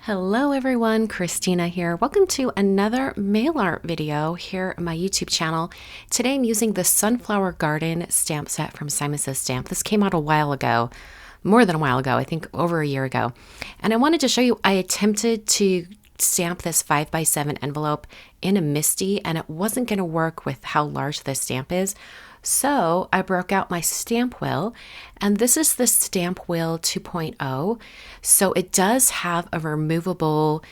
Hello everyone, Christina here. Welcome to another mail art video here on my YouTube channel. Today I'm using the Sunflower Garden stamp set from Simon Says Stamp. This came out a while ago, more than a while ago, I think over a year ago. And I wanted to show you, I attempted to stamp this 5x7 envelope in a MISTI and it wasn't going to work with how large this stamp is. So I broke out my stamp wheel, and this is the stamp wheel 2.0. So it does have a removable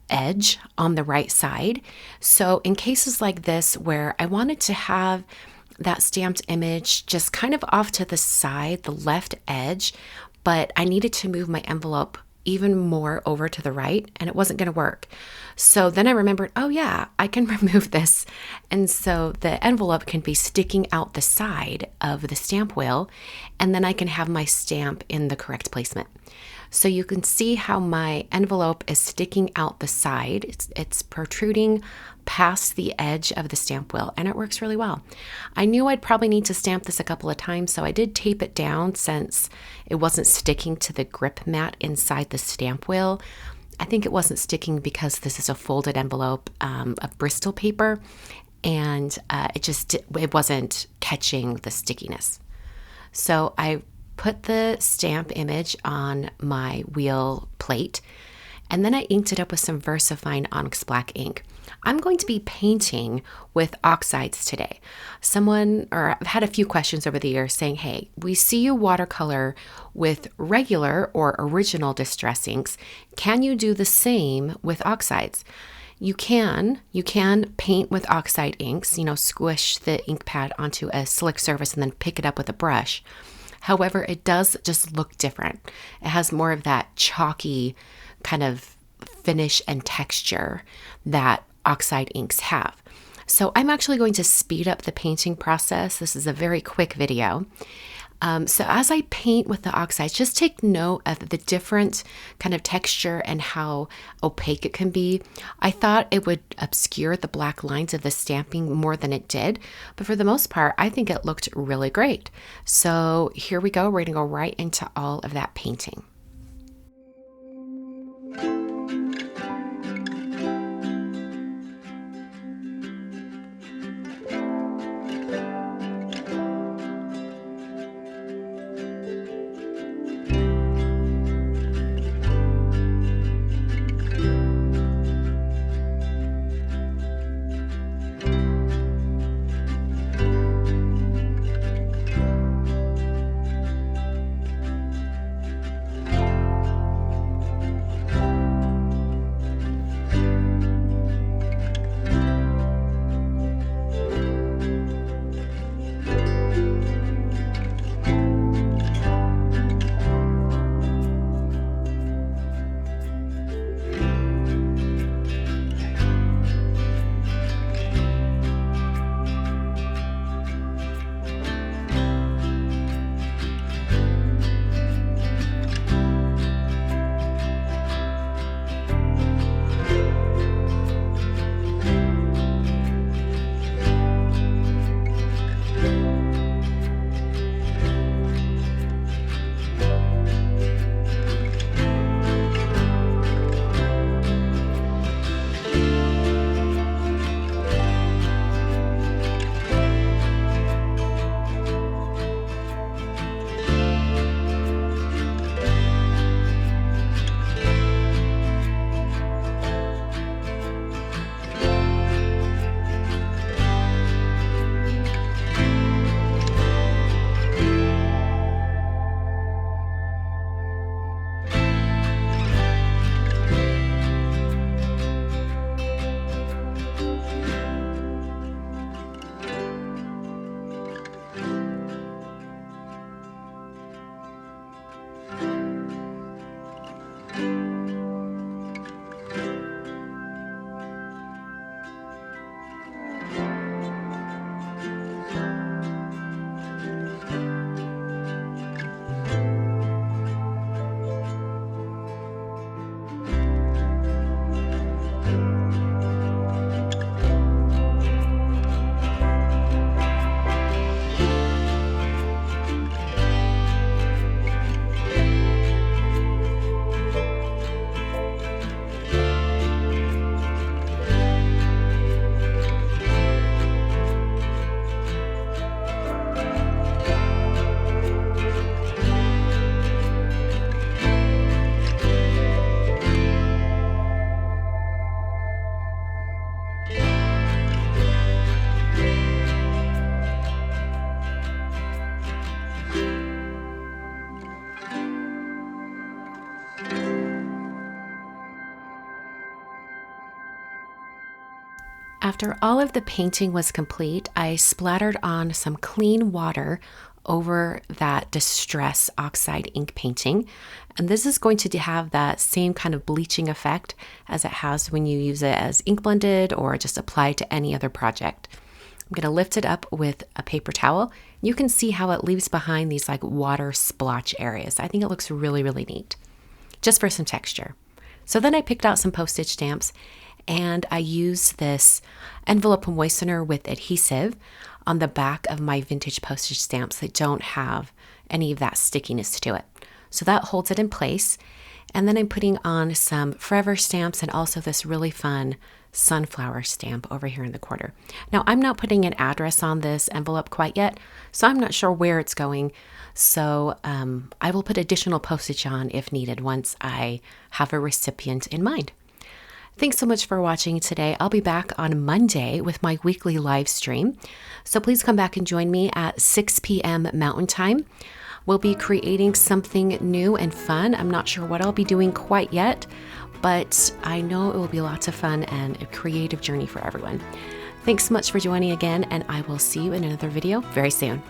edge on the right side. So in cases like this where I wanted to have that stamped image just kind of off to the side, the left edge, but I needed to move my envelope even more over to the right and it wasn't going to work. So then I remembered, oh yeah, I can remove this. And so the envelope can be sticking out the side of the stamp wheel, and then I can have my stamp in the correct placement. So you can see how my envelope is sticking out the side. It's protruding past the edge of the stamp wheel, and it works really well. I knew I'd probably need to stamp this a couple of times, so I did tape it down since it wasn't sticking to the grip mat inside the stamp wheel. I think it wasn't sticking because this is a folded envelope of Bristol paper, and it wasn't catching the stickiness. So I put the stamp image on my wheel plate, and then I inked it up with some Versafine Onyx black ink. I'm going to be painting with oxides today. I've had a few questions over the years saying, hey, we see you watercolor with regular or original distress inks. Can you do the same with oxides? You can paint with oxide inks, squish the ink pad onto a slick surface and then pick it up with a brush. However, it does just look different. It has more of that chalky kind of finish and texture that oxide inks have. So I'm actually going to speed up the painting process. This is a very quick video. So as I paint with the oxides, just take note of the different kind of texture and how opaque it can be. I thought it would obscure the black lines of the stamping more than it did, but for the most part, I think it looked really great. So here we go. We're going to go right into all of that painting. After all of the painting was complete, I splattered on some clean water over that Distress Oxide ink painting. And this is going to have that same kind of bleaching effect as it has when you use it as ink blended or just applied to any other project. I'm going to lift it up with a paper towel. You can see how it leaves behind these like water splotch areas. I think it looks really, really neat, just for some texture. So then I picked out some postage stamps and I used this envelope moistener with adhesive on the back of my vintage postage stamps that don't have any of that stickiness to it. So that holds it in place. And then I'm putting on some forever stamps and also this really fun sunflower stamp over here in the corner. Now I'm not putting an address on this envelope quite yet, so I'm not sure where it's going. So I will put additional postage on if needed once I have a recipient in mind. Thanks so much for watching today. I'll be back on Monday with my weekly live stream. So please come back and join me at 6 p.m. Mountain Time. We'll be creating something new and fun. I'm not sure what I'll be doing quite yet, but I know it will be lots of fun and a creative journey for everyone. Thanks so much for joining again, and I will see you in another video very soon.